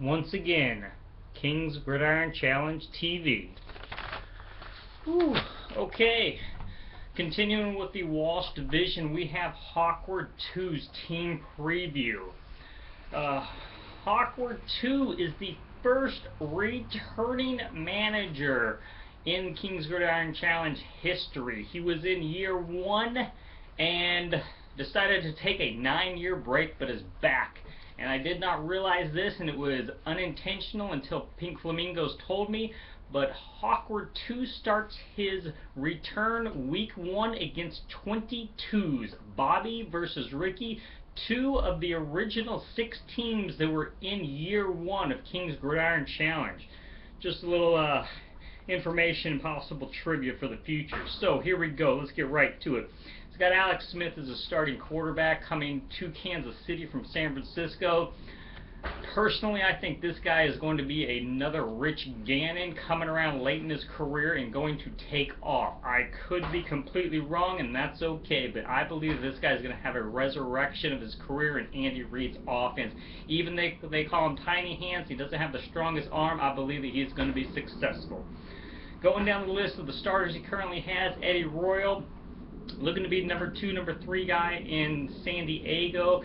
once again, King's Gridiron Challenge TV. Whew, okay, continuing with the Walsh Division, we have Hawkward 2's team preview. Hawkward 2 is the first returning manager in King's Gridiron Challenge history. He was in year 1 and decided to take a 9-year break, but is back. And I did not realize this, and it was unintentional until Pink Flamingos told me, but Hawkward 2 starts his return week 1 against 22s. Bobby versus Ricky, 2 of the original 6 teams that were in year 1 of King's Gridiron Challenge. Just a little information, possible trivia for the future. So here we go, let's get right to it. It's got Alex Smith as a starting quarterback coming to Kansas City from San Francisco. Personally, I think this guy is going to be another Rich Gannon coming around late in his career and going to take off. I could be completely wrong, and that's okay, but I believe this guy is going to have a resurrection of his career in Andy Reid's offense. Even they call him tiny hands, he doesn't have the strongest arm. I believe that he's going to be successful. Going down the list of the starters he currently has, Eddie Royal, looking to be number 2, number 3 guy in San Diego.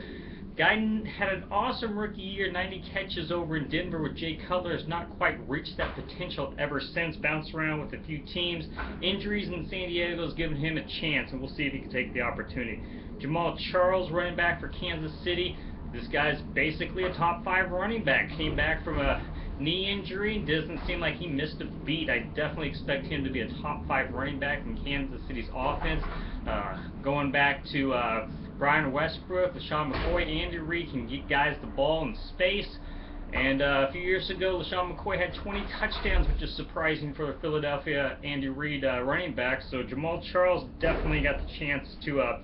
Guy had an awesome rookie year, 90 catches over in Denver with Jay Cutler. Has not quite reached that potential ever since. Bounced around with a few teams. Injuries in San Diego has given him a chance, and we'll see if he can take the opportunity. Jamal Charles, running back for Kansas City. This guy's basically a top 5 running back. Came back from a knee injury. Doesn't seem like he missed a beat. I definitely expect him to be a top 5 running back in Kansas City's offense. Going back to Brian Westbrook, LaShawn McCoy, Andy Reid can get guys the ball in space. And a few years ago, LaShawn McCoy had 20 touchdowns, which is surprising for the Philadelphia Andy Reid running back. So Jamal Charles definitely got the chance to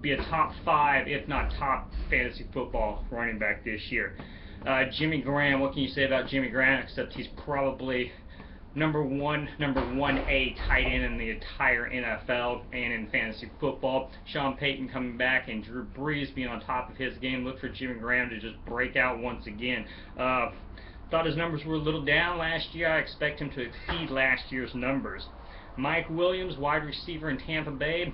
be a top 5, if not top, fantasy football running back this year. Jimmy Graham, what can you say about Jimmy Graham, except he's probably number 1A tight end in the entire NFL and in fantasy football. Sean Payton coming back and Drew Brees being on top of his game. Look for Jimmy Graham to just break out once again. Thought his numbers were a little down last year. I expect him to exceed last year's numbers. Mike Williams, wide receiver in Tampa Bay.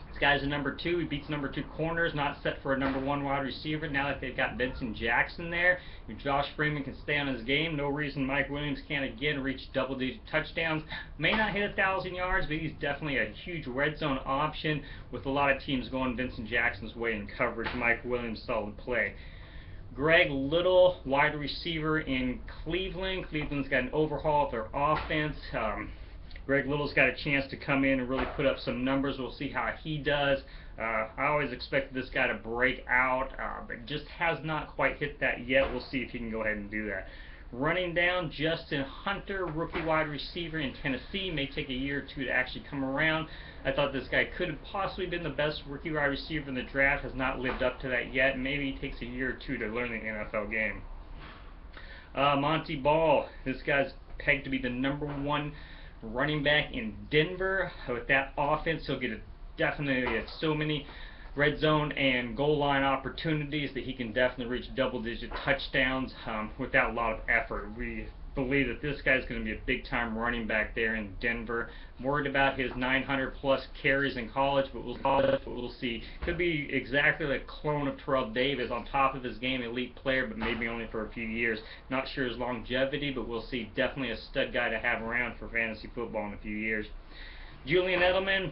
This guy's a number 2. He beats number 2 corners, not set for a number 1 wide receiver. Now that they've got Benson Jackson there, if Josh Freeman can stay on his game, no reason Mike Williams can't again reach double-digit touchdowns. May not hit 1,000 yards, but he's definitely a huge red zone option with a lot of teams going Benson Jackson's way in coverage. Mike Williams, solid play. Greg Little, wide receiver in Cleveland. Cleveland's got an overhaul of their offense. Greg Little's got a chance to come in and really put up some numbers. We'll see how he does. I always expected this guy to break out, but just has not quite hit that yet. We'll see if he can go ahead and do that. Running down, Justin Hunter, rookie wide receiver in Tennessee. May take a year or 2 to actually come around. I thought this guy could have possibly been the best rookie wide receiver in the draft. Has not lived up to that yet. Maybe he takes a year or 2 to learn the NFL game. Monty Ball, this guy's pegged to be the number 1 running back in Denver. With that offense, he'll get definitely so many red zone and goal line opportunities that he can definitely reach double-digit touchdowns without a lot of effort. We believe that this guy's going to be a big-time running back there in Denver. I'm worried about his 900-plus carries in college, but we'll see. Could be exactly like a clone of Terrell Davis, on top of his game, elite player, but maybe only for a few years. Not sure his longevity, but we'll see. Definitely a stud guy to have around for fantasy football in a few years. Julian Edelman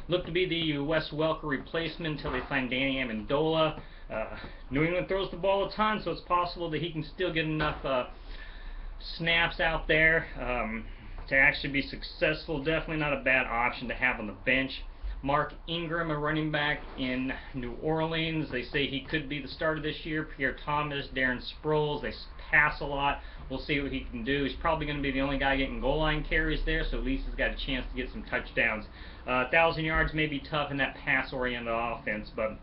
looked to be the Wes Welker replacement until they signed Danny Amendola. New England throws the ball a ton, so it's possible that he can still get enough snaps out there to actually be successful. Definitely not a bad option to have on the bench. Mark Ingram, a running back in New Orleans. They say he could be the starter this year. Pierre Thomas, Darren Sproles, they pass a lot. We'll see what he can do. He's probably going to be the only guy getting goal line carries there, so at least he's got a chance to get some touchdowns. 1,000 yards may be tough in that pass-oriented offense, but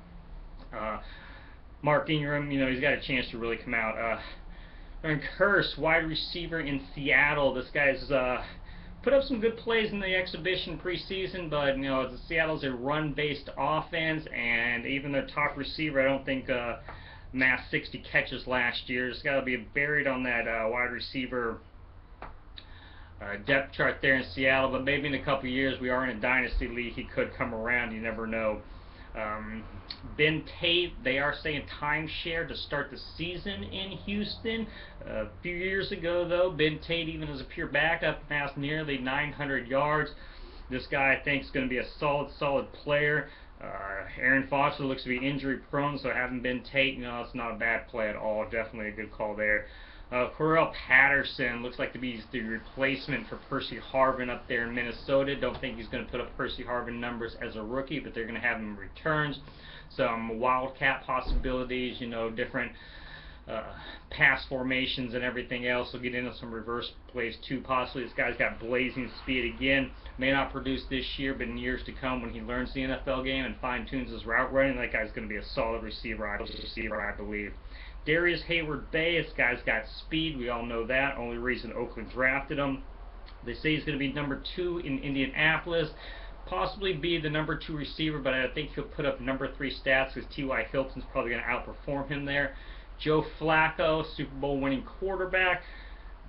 Mark Ingram, he's got a chance to really come out. Aaron Kearse, wide receiver in Seattle. This guy's put up some good plays in the exhibition preseason, but Seattle's a run-based offense, and even their top receiver, I don't think amassed 60 catches last year. Just got to be buried on that wide receiver depth chart there in Seattle, but maybe in a couple years, we are in a dynasty league, he could come around. You never know. Ben Tate, they are saying timeshare to start the season in Houston. A few years ago, though, Ben Tate, even as a pure backup, amassed nearly 900 yards. This guy, I think, is going to be a solid player. Aaron Foster looks to be injury prone, so having Ben Tate, it's not a bad play at all. Definitely a good call there. Cordarrelle Patterson looks like to be the replacement for Percy Harvin up there in Minnesota. Don't think he's going to put up Percy Harvin numbers as a rookie, but they're going to have him returns. Some wildcat possibilities, different pass formations and everything else. We'll get into some reverse plays too, possibly. This guy's got blazing speed again. May not produce this year, but in years to come when he learns the NFL game and fine-tunes his route running, that guy's going to be a solid receiver, I believe. Darius Hayward-Bay, this guy's got speed. We all know that. Only reason Oakland drafted him. They say he's going to be number 2 in Indianapolis. Possibly be the number 2 receiver, but I think he'll put up number 3 stats because T.Y. Hilton's probably going to outperform him there. Joe Flacco, Super Bowl winning quarterback.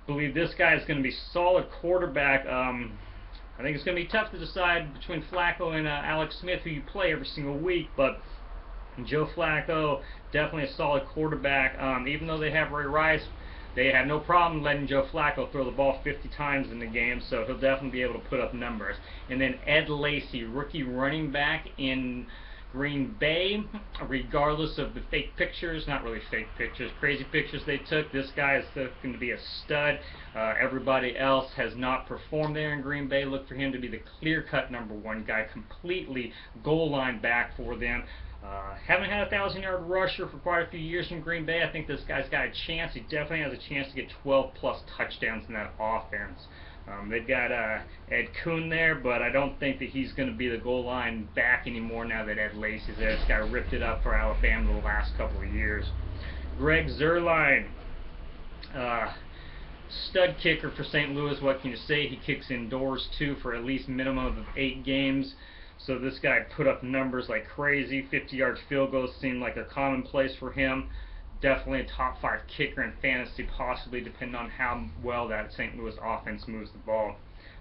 Believe this guy is going to be solid quarterback. I think it's going to be tough to decide between Flacco and Alex Smith, who you play every single week, but Joe Flacco, definitely a solid quarterback. Even though they have Ray Rice, they have no problem letting Joe Flacco throw the ball 50 times in the game, so he'll definitely be able to put up numbers. And then Ed Lacy, rookie running back in Green Bay, regardless of the fake pictures, not really fake pictures, crazy pictures they took, this guy is going to be a stud. Everybody else has not performed there in Green Bay. Look for him to be the clear-cut number 1 guy, completely goal line back for them. Haven't had a 1,000-yard rusher for quite a few years in Green Bay. I think this guy's got a chance. He definitely has a chance to get 12-plus touchdowns in that offense. They've got Ed Kuhn there, but I don't think that he's going to be the goal line back anymore now that Ed Lacy's there. This guy ripped it up for Alabama the last couple of years. Greg Zuerlein, stud kicker for St. Louis. What can you say? He kicks indoors, too, for at least minimum of 8 games. So this guy put up numbers like crazy. 50-yard field goals seem like a commonplace for him. Definitely a top 5 kicker in fantasy, possibly, depending on how well that St. Louis offense moves the ball.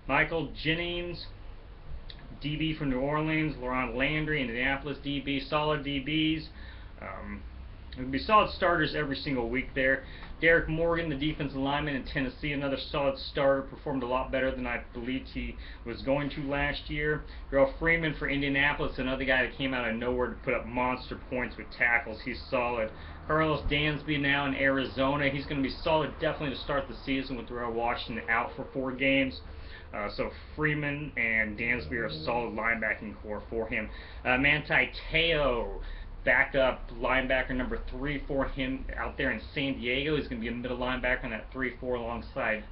Michael Jennings, DB from New Orleans. Laurent Landry, Indianapolis DB. Solid DBs. It would be solid starters every single week there. Derek Morgan, the defensive lineman in Tennessee, another solid starter, performed a lot better than I believed he was going to last year. Darrell Freeman for Indianapolis, another guy that came out of nowhere to put up monster points with tackles. He's solid. Carlos Dansby now in Arizona. He's going to be solid definitely to start the season with Darrell Washington out for 4 games. So Freeman and Dansby are a solid linebacking core for him. Manti Te'o, backup linebacker number 3 for him out there in San Diego. He's going to be a middle linebacker on that 3-4 alongside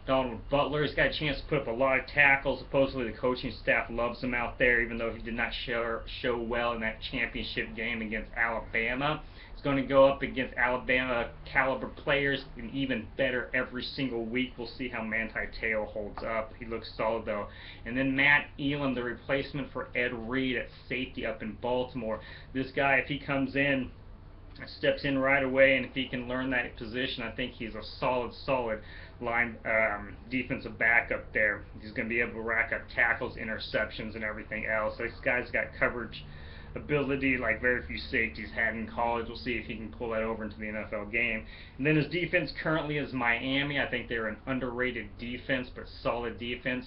Donald Butler. He's got a chance to put up a lot of tackles. Supposedly the coaching staff loves him out there, even though he did not show well in that championship game against Alabama. He's going to go up against Alabama caliber players and even better every single week. We'll see how Manti Te'o holds up. He looks solid though. And then Matt Elam, the replacement for Ed Reed at safety up in Baltimore. This guy, if he comes in, steps in right away, and if he can learn that position, I think he's a solid line defensive back up there. He's going to be able to rack up tackles, interceptions, and everything else. This guy's got coverage ability like very few safeties had in college. We'll see if he can pull that over into the NFL game. And then his defense currently is Miami. I think they're an underrated defense, but solid defense.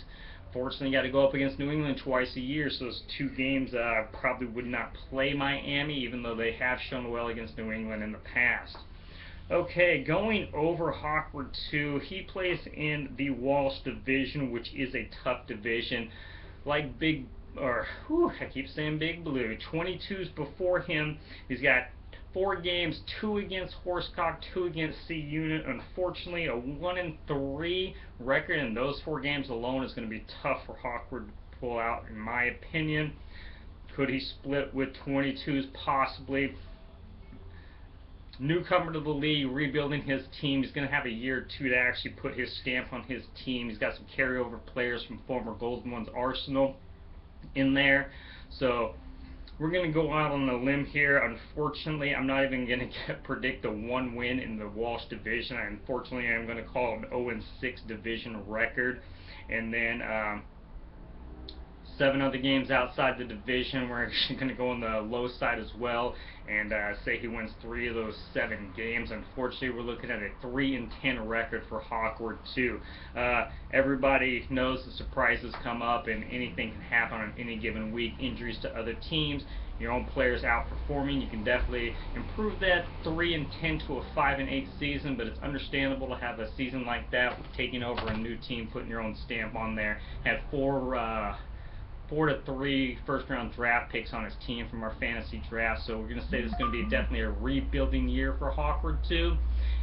Fortunately, got to go up against New England twice a year, so those 2 games probably would not play Miami, even though they have shown well against New England in the past. Okay, going over Hawkward 2, he plays in the Walsh division, which is a tough division. Like I keep saying Big Blue. 22s before him. He's got 4 games, 2 against Horsecock, 2 against C Unit. Unfortunately, a 1-3 record in those 4 games alone is going to be tough for Hawkward to pull out, in my opinion. Could he split with 22s? Possibly. Newcomer to the league, rebuilding his team. He's going to have a year or 2 to actually put his stamp on his team. He's got some carryover players from former Golden Ones Arsenal in there. So we're going to go out on a limb here. Unfortunately, I'm not even going to predict a 1 win in the Walsh division. Unfortunately, I'm going to call it an 0-6 division record. And then 7 other games outside the division. We're actually going to go on the low side as well and say he wins 3 of those 7 games. Unfortunately, we're looking at a 3-10 record for Hawkward too. Everybody knows the surprises come up and anything can happen on any given week. Injuries to other teams, your own players outperforming. You can definitely improve that 3-10 to a 5-8 season, but it's understandable to have a season like that with taking over a new team, putting your own stamp on there. Had 4 to 3 first-round draft picks on his team from our fantasy draft, so we're going to say this is going to be definitely a rebuilding year for Hawkward too.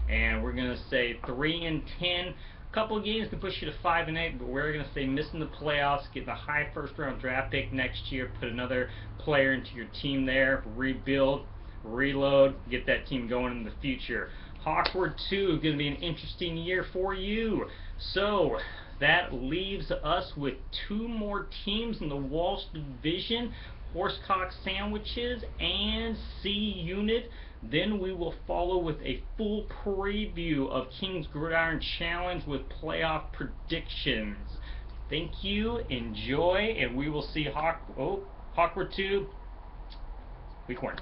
And we're going to say 3-10. A couple of games can push you to 5-8, but we're going to say missing the playoffs, getting a high first-round draft pick next year, put another player into your team there, rebuild, reload, get that team going in the future. Hawkward 2 is going to be an interesting year for you. So that leaves us with 2 more teams in the Walsh division, Horsecock Sandwiches and C Unit. Then we will follow with a full preview of King's Gridiron Challenge with playoff predictions. Thank you, enjoy, and we will see Hawkward 2 week 1.